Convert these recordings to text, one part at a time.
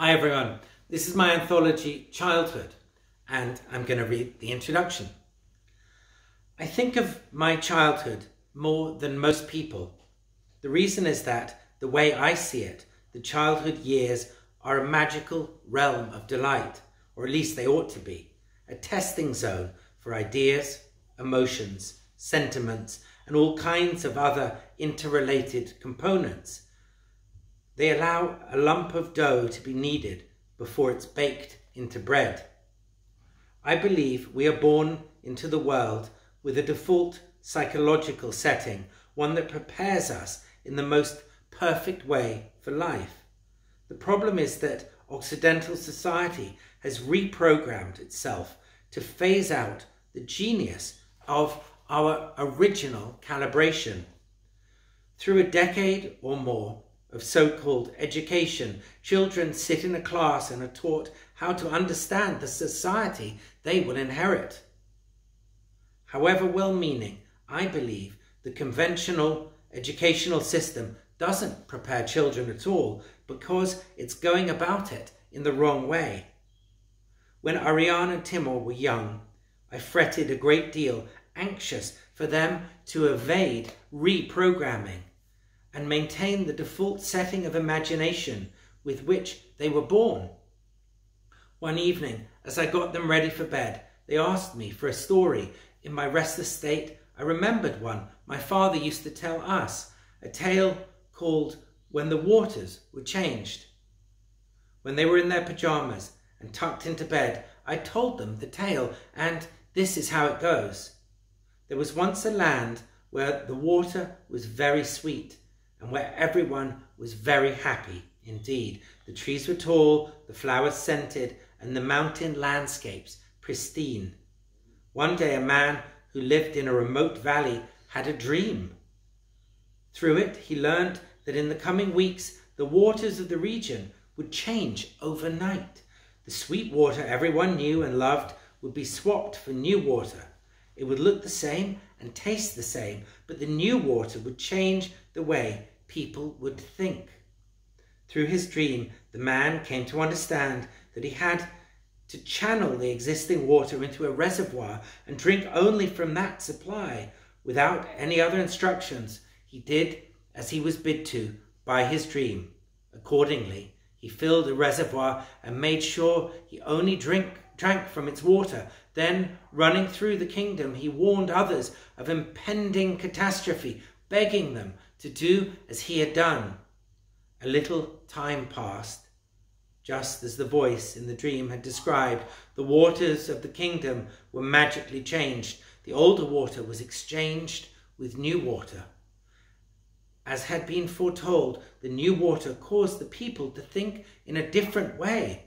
Hi everyone, this is my anthology Childhood, and I'm going to read the introduction. I think of my childhood more than most people. The reason is that, the way I see it, the childhood years are a magical realm of delight, or at least they ought to be, a testing zone for ideas, emotions, sentiments, and all kinds of other interrelated components. They allow a lump of dough to be kneaded before it's baked into bread. I believe we are born into the world with a default psychological setting, one that prepares us in the most perfect way for life. The problem is that Occidental society has reprogrammed itself to phase out the genius of our original calibration. Through a decade or more of so-called education, children sit in a class and are taught how to understand the society they will inherit. However well-meaning, I believe the conventional educational system doesn't prepare children at all because it's going about it in the wrong way. When Ariane and Timur were young, I fretted a great deal, anxious for them to evade reprogramming and maintain the default setting of imagination with which they were born. One evening, as I got them ready for bed, they asked me for a story. In my restless state, I remembered one my father used to tell us, a tale called When the Waters Were Changed. When they were in their pajamas and tucked into bed, I told them the tale, and this is how it goes. There was once a land where the water was very sweet, and where everyone was very happy indeed. The trees were tall, the flowers scented, and the mountain landscapes pristine. One day a man who lived in a remote valley had a dream. Through it he learned that in the coming weeks the waters of the region would change overnight. The sweet water everyone knew and loved would be swapped for new water. It would look the same and taste the same, but the new water would change the way people would think. Through his dream, the man came to understand that he had to channel the existing water into a reservoir and drink only from that supply. Without any other instructions, he did as he was bid to by his dream. Accordingly, he filled the reservoir and made sure he only drank from its water. Then, running through the kingdom, he warned others of impending catastrophe, begging them to do as he had done. A little time passed. Just as the voice in the dream had described, the waters of the kingdom were magically changed. The older water was exchanged with new water. As had been foretold, the new water caused the people to think in a different way.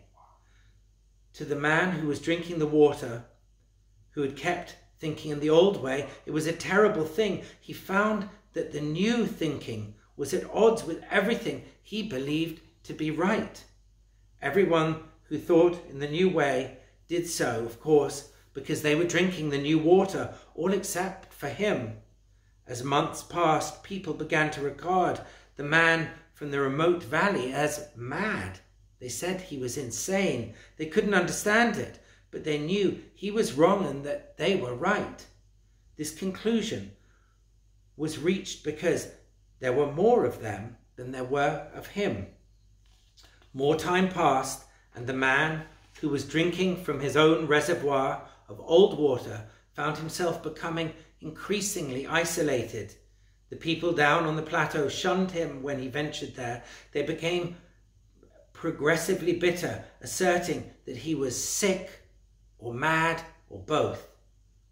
To the man who was drinking the water, who had kept thinking in the old way, it was a terrible thing. He found that the new thinking was at odds with everything he believed to be right. Everyone who thought in the new way did so, of course, because they were drinking the new water, all except for him. As months passed, people began to regard the man from the remote valley as mad. They said he was insane. They couldn't understand it, but they knew he was wrong and that they were right. This conclusion was reached because there were more of them than there were of him. More time passed, and the man who was drinking from his own reservoir of old water found himself becoming increasingly isolated. The people down on the plateau shunned him when he ventured there. They became progressively bitter, asserting that he was sick or mad or both.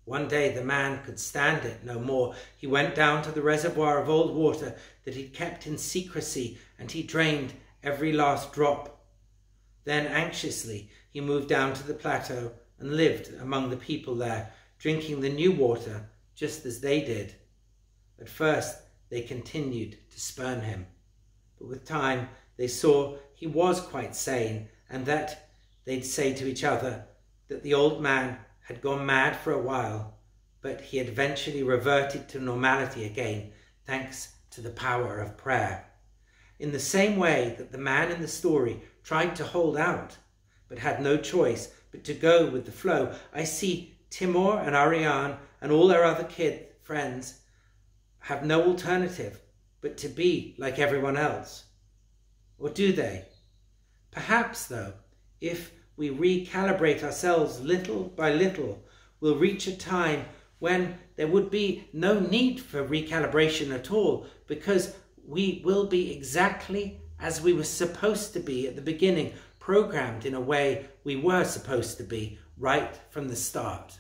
One day the man could stand it no more. He went down to the reservoir of old water that he'd kept in secrecy, and he drained every last drop. Then anxiously he moved down to the plateau and lived among the people there, drinking the new water just as they did. At first they continued to spurn him, but with time they saw he was quite sane, and that they'd say to each other that the old man had gone mad for a while, but he had eventually reverted to normality again, thanks to the power of prayer. In the same way that the man in the story tried to hold out, but had no choice but to go with the flow. I see Timur and Ariane and all their other kid friends have no alternative but to be like everyone else. Or do they? Perhaps, though, if we recalibrate ourselves little by little, we'll reach a time when there would be no need for recalibration at all, because we will be exactly as we were supposed to be at the beginning, programmed in a way we were supposed to be right from the start.